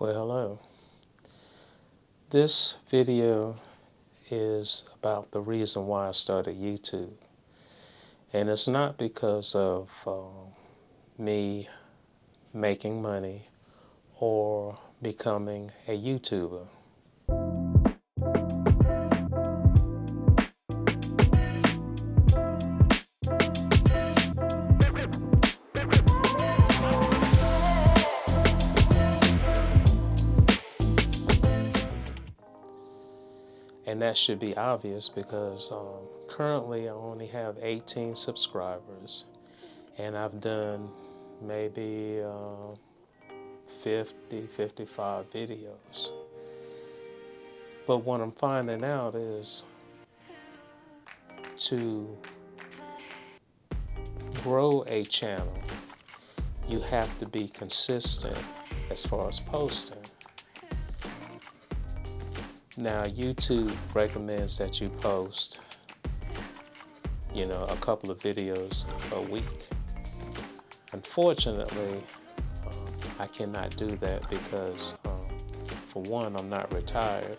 Well, hello. This video is about the reason why I started YouTube. And it's not because of me making money or becoming a YouTuber. And that should be obvious because currently I only have 18 subscribers, and I've done maybe 50, 55 videos. But what I'm finding out is to grow a channel, you have to be consistent as far as posting. Now, YouTube recommends that you post, a couple of videos a week. Unfortunately, I cannot do that because, for one, I'm not retired.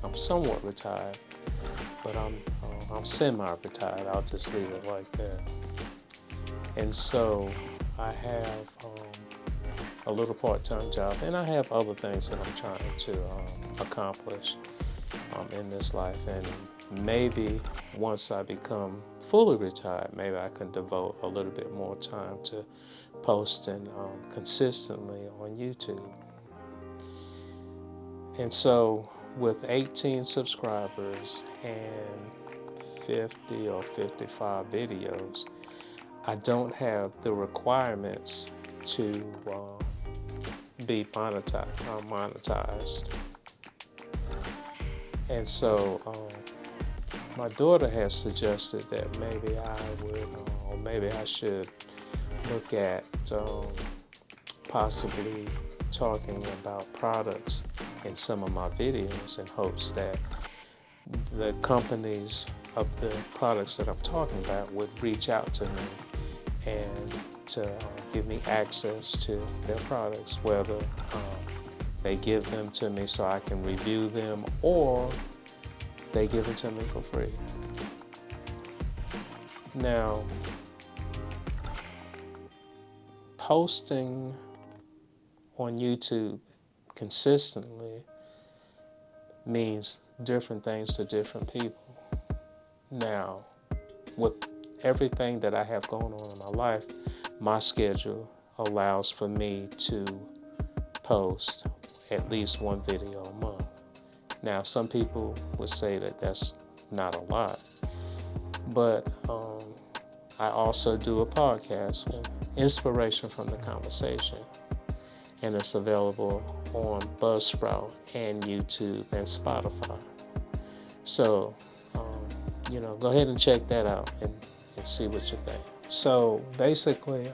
I'm somewhat retired, but I'm semi-retired. I'll just leave it like that. And so I have a little part-time job, and I have other things that I'm trying to accomplish in this life. And maybe once I become fully retired, maybe I can devote a little bit more time to posting consistently on YouTube. And so with 18 subscribers and 50 or 55 videos, I don't have the requirements to be monetized. And so my daughter has suggested that maybe I would, or maybe I should look at possibly talking about products in some of my videos in hopes that the companies of the products that I'm talking about would reach out to me and to give me access to their products, whether they give them to me so I can review them or they give them to me for free. Now, posting on YouTube consistently means different things to different people. Now, with everything that I have going on in my life, my schedule allows for me to post at least one video a month. Now, some people would say that that's not a lot, but I also do a podcast, Inspiration from the Conversation, and it's available on Buzzsprout and YouTube and Spotify. So, go ahead and check that out and see what you think. So basically,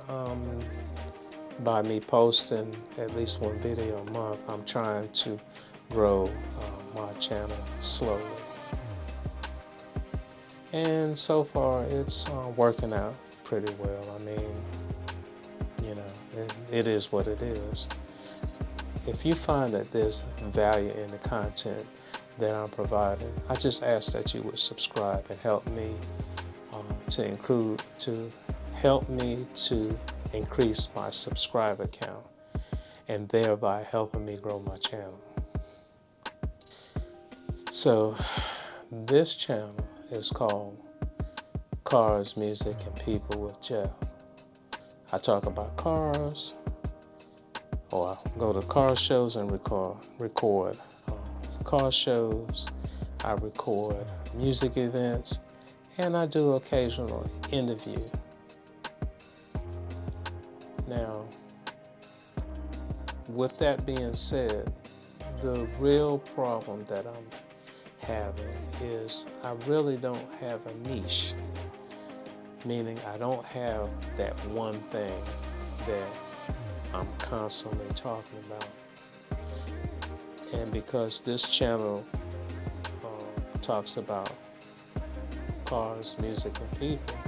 by me posting at least one video a month, I'm trying to grow my channel slowly. And so far, it's working out pretty well. I mean, it is what it is. If you find that there's value in the content that I'm providing, I just ask that you would subscribe and help me to increase my subscriber count and thereby helping me grow my channel. So this channel is called Cars, Music, and People with Jeff. I talk about cars, or I go to car shows and record car shows. I record music events, and I do occasional interview. Now, with that being said, the real problem that I'm having is I really don't have a niche, meaning I don't have that one thing that I'm constantly talking about. And because this channel talks about cars, music, and people,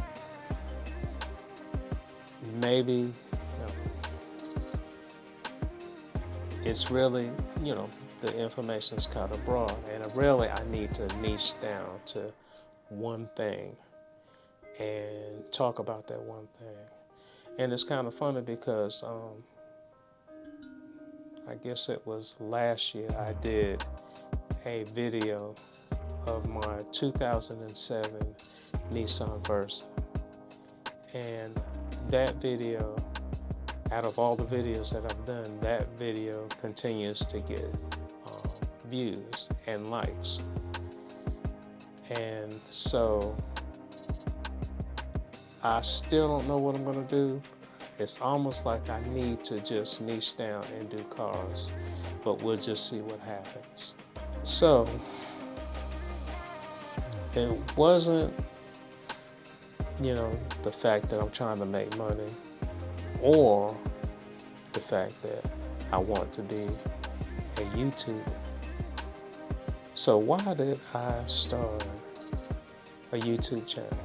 maybe it's really, the information is kind of broad, and really I need to niche down to one thing and talk about that one thing. And it's kind of funny because I guess it was last year I did a video of my 2007 Nissan Versa. And that video, out of all the videos that I've done, that video continues to get views and likes. And so I still don't know what I'm gonna do. It's almost like I need to just niche down and do cars, but we'll just see what happens. So it wasn't, the fact that I'm trying to make money, or the fact that I want to be a YouTuber. So why did I start a YouTube channel?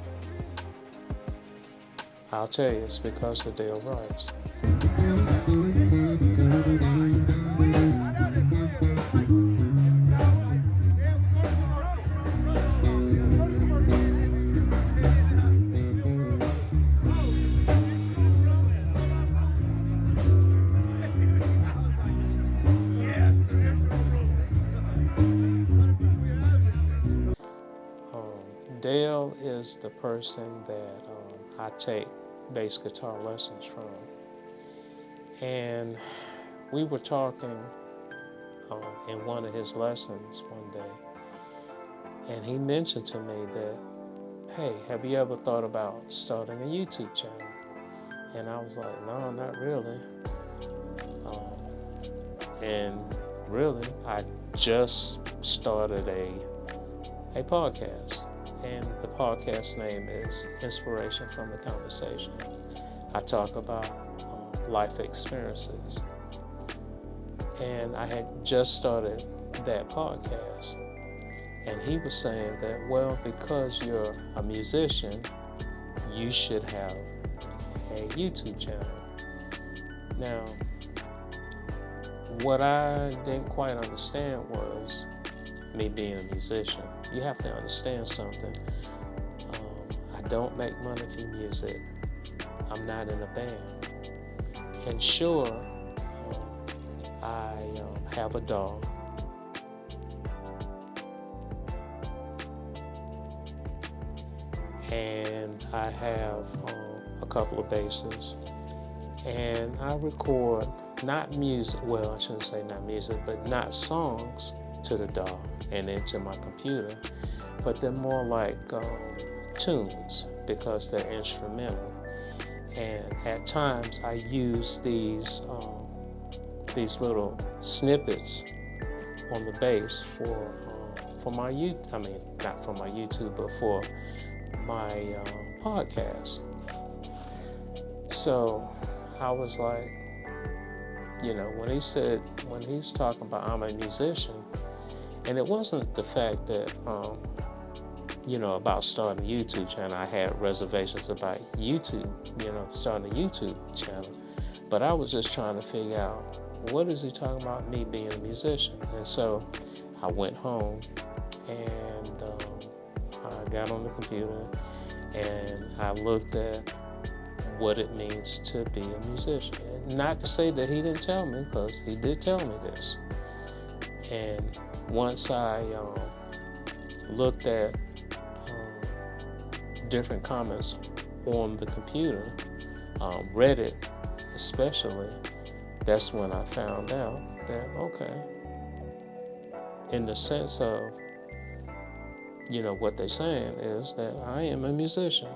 I'll tell you, it's because of Dale Rice. Dale is the person that I take bass guitar lessons from. And we were talking in one of his lessons one day, and he mentioned to me that, hey, have you ever thought about starting a YouTube channel? And I was like, no, not really. And really, I just started a podcast. And the podcast name is Inspiration from the Conversation. I talk about life experiences. And I had just started that podcast. And he was saying that, well, because you're a musician, you should have a YouTube channel. Now, what I didn't quite understand was me being a musician. You have to understand something. I don't make money from music. I'm not in a band. And sure, I have a dog. And I have a couple of basses. And I record not music, well, I shouldn't say not music, but not songs to the dog and into my computer, but they're more like tunes because they're instrumental. And at times I use these little snippets on the bass for my not for my YouTube, but for my podcast. So I was like, when he's talking about I'm a musician, and it wasn't the fact that, about starting a YouTube channel. I had reservations about YouTube, starting a YouTube channel. But I was just trying to figure out, what is he talking about me being a musician? And so I went home and I got on the computer and I looked at what it means to be a musician. And not to say that he didn't tell me, because he did tell me this. And once I looked at different comments on the computer, Reddit especially, that's when I found out that, okay, in the sense of, what they're saying is that I am a musician.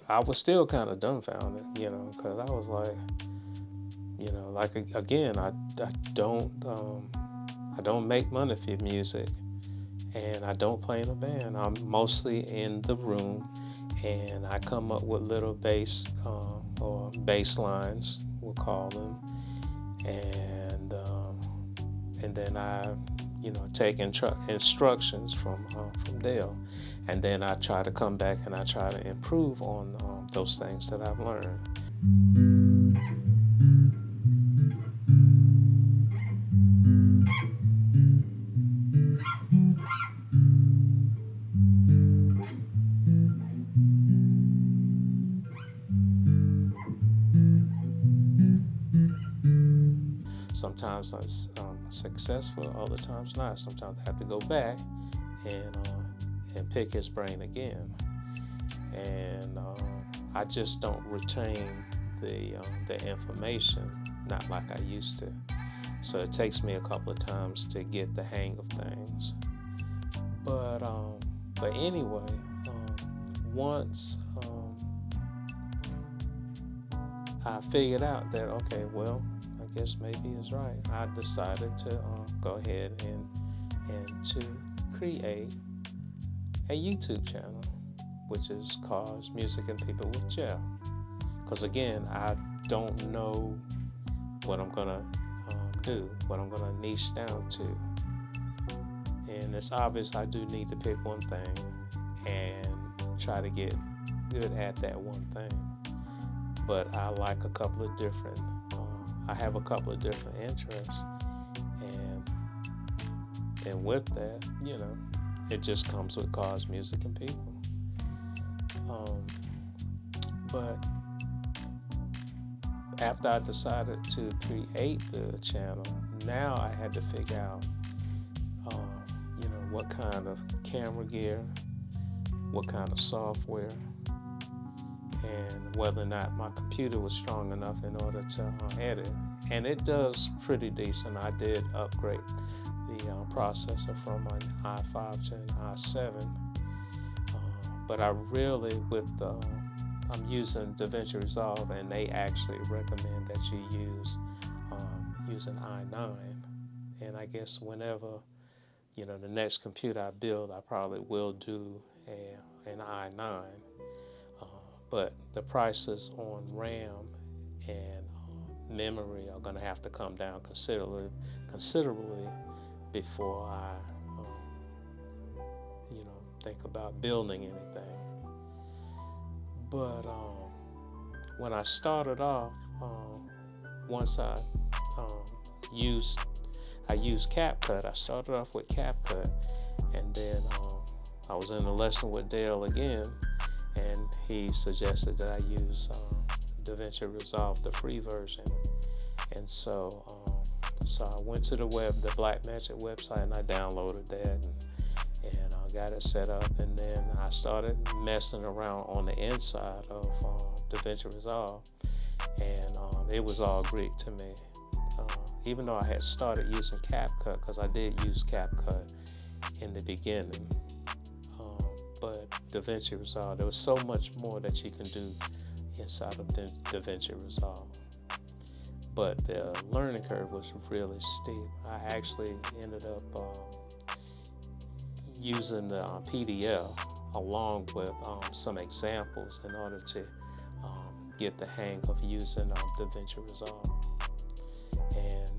I was still kind of dumbfounded, because I was like, again, I don't make money for music, and I don't play in a band. I'm mostly in the room, and I come up with little bass or bass lines, we'll call them, and and then I, take instructions from Dale, and then I try to come back and I try to improve on those things that I've learned. Sometimes I'm successful, other times not. Sometimes I have to go back and pick his brain again, and I just don't retain the information, not like I used to. So it takes me a couple of times to get the hang of things. But anyway, once I figured out that, okay, well, I guess maybe it's right, I decided to go ahead and to create a YouTube channel, which is called Music and People with Jeff. Because again, I don't know what I'm gonna do, what I'm gonna niche down to. And it's obvious I do need to pick one thing and try to get good at that one thing. But I like a couple of different, I have a couple of different interests, and with that, it just comes with cause, music, and people. But after I decided to create the channel, now I had to figure out, what kind of camera gear, what kind of software, and whether or not my computer was strong enough in order to edit. And it does pretty decent. I did upgrade the processor from an i5 to an i7, but I really, I'm using DaVinci Resolve, and they actually recommend that you use an i9. And I guess whenever the next computer I build, I probably will do an i9. But the prices on RAM and memory are going to have to come down considerably before I, think about building anything. But when I started off, once I used CapCut, I started off with CapCut, and then I was in a lesson with Dale again, and he suggested that I use DaVinci Resolve, the free version. And so I went to the Blackmagic website, and I downloaded that and got it set up. And then I started messing around on the inside of DaVinci Resolve, and it was all Greek to me. Even though I had started using CapCut, because I did use CapCut in the beginning, but DaVinci Resolve, there was so much more that you can do inside of DaVinci Resolve. But the learning curve was really steep. I actually ended up using the PDF along with some examples in order to get the hang of using DaVinci Resolve. And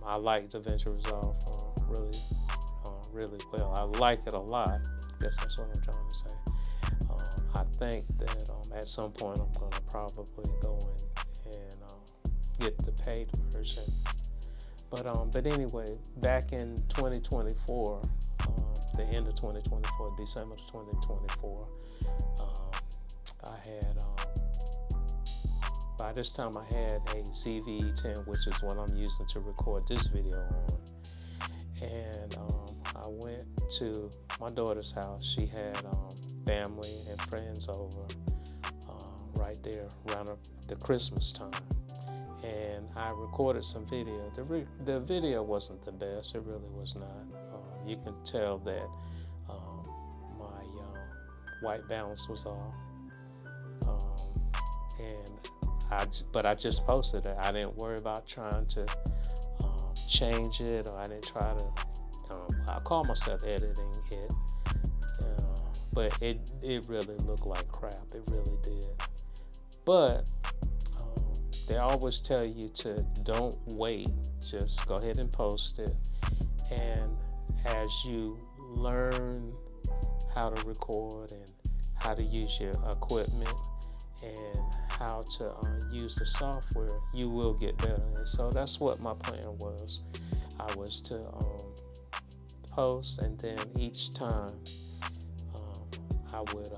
I like DaVinci Resolve really well. I like it a lot. I guess that's what I'm trying to say. I think that at some point I'm going to probably go in and get the paid version. But anyway, back in 2024, the end of 2024, December 2024, I had, by this time I had a ZV-E10, which is what I'm using to record this video on. And I went to my daughter's house. She had family and friends over right there around the Christmas time. And I recorded some video. The video wasn't the best. It really was not. You can tell that my white balance was off. But I just posted it. I didn't worry about trying to change it, or I didn't try to. I call myself editing it, but it really looked like crap. It really did. But they always tell you to don't wait. Just go ahead and post it. And as you learn how to record and how to use your equipment and how to use the software, you will get better. And so that's what my plan was. I was to post, and then each time I would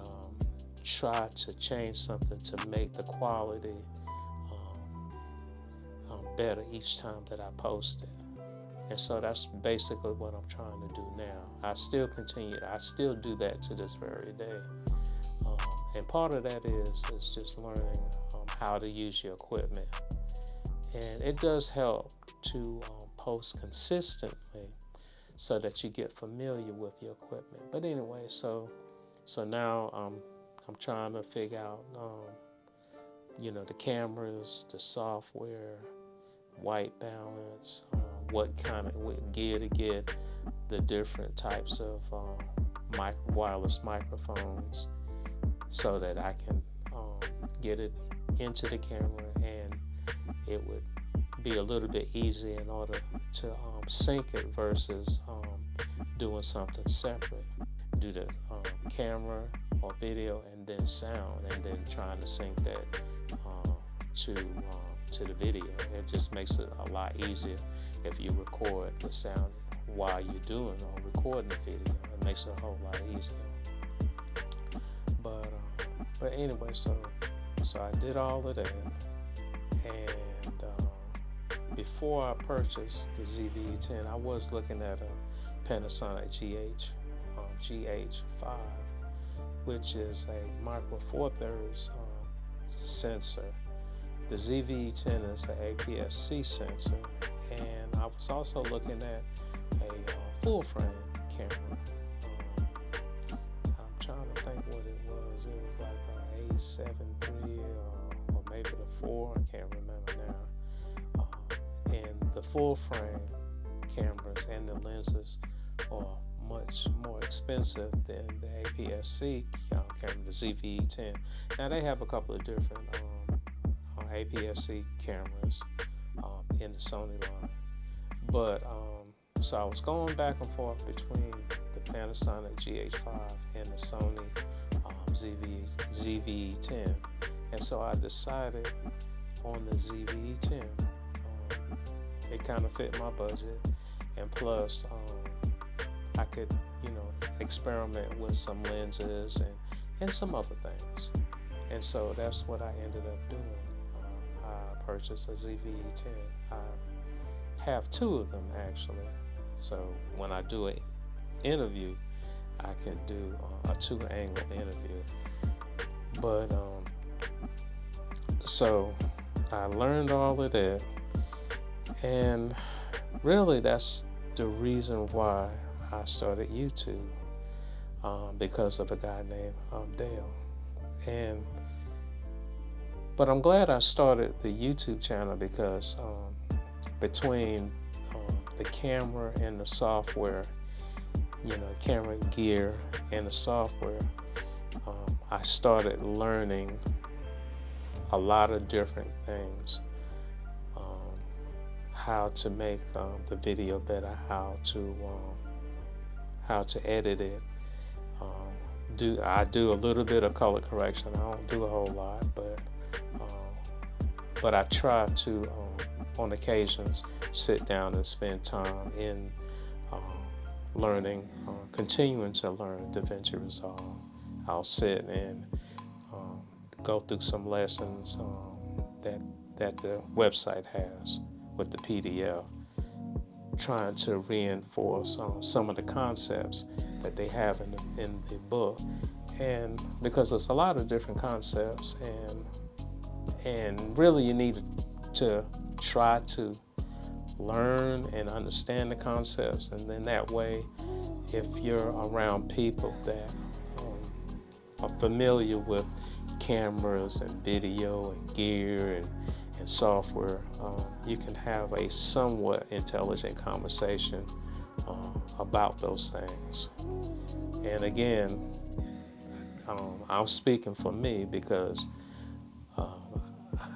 try to change something to make the quality better each time that I post it. And so that's basically what I'm trying to do now. I still do that to this very day. And part of that is just learning how to use your equipment. And it does help to post consistently so that you get familiar with your equipment. But anyway, so now I'm trying to figure out, the cameras, the software, white balance, what kind of gear to get, the different types of wireless microphones, so that I can get it into the camera, and it would be a little bit easier in order to sync it versus doing something separate. Do the camera or video and then sound, and then trying to sync that to the video. It just makes it a lot easier if you record the sound while you're doing or recording the video. It makes it a whole lot easier. But anyway, so I did all of that, and before I purchased the ZV-10, I was looking at a Panasonic GH5, which is a micro four thirds sensor. The ZV-10 is the APS-C sensor, and I was also looking at a full frame camera. I'm trying to think what it was. It was like an A7 III or maybe the 4. I can't remember now. And the full frame cameras and the lenses are much more expensive than the APS-C camera, the ZV-10. Now they have a couple of different APS-C cameras in the Sony line, but so I was going back and forth between the Panasonic GH5 and the Sony ZV-10, and so I decided on the ZV-10. It kind of fit my budget, and plus I could experiment with some lenses and some other things, and so that's what I ended up doing. I purchased a ZV-10. I have 2 of them actually, so when I do an interview, I can do a 2-angle interview. But so I learned all of that, and really that's the reason why I started YouTube, because of a guy named Dale. But I'm glad I started the YouTube channel because between the camera and the software, camera gear and the software, I started learning a lot of different things. How to make the video better, how to edit it. I do a little bit of color correction. I don't do a whole lot, but I try to, on occasions, sit down and spend time in learning, continuing to learn DaVinci Resolve. I'll sit and go through some lessons that the website has with the PDF, trying to reinforce some of the concepts that they have in the book, and because there's a lot of different concepts, and really you need to try to learn and understand the concepts, and then that way, if you're around people that are familiar with cameras and video and gear and software, you can have a somewhat intelligent conversation about those things. And again, I'm speaking for me because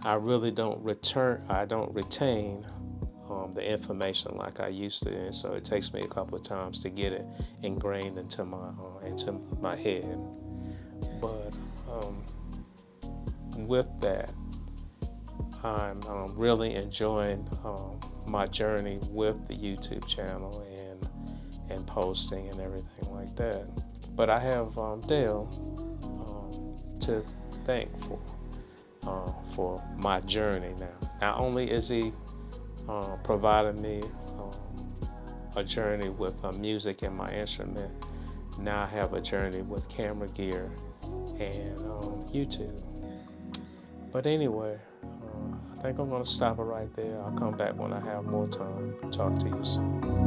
I really don't retain the information like I used to, and so it takes me a couple of times to get it ingrained into my head. But with that, I'm really enjoying my journey with the YouTube channel and posting and everything like that. But I have Dale to thank for my journey now. Not only is he providing me a journey with music and my instrument, now I have a journey with camera gear and YouTube. But anyway, I think I'm going to stop it right there. I'll come back when I have more time. Talk to you soon.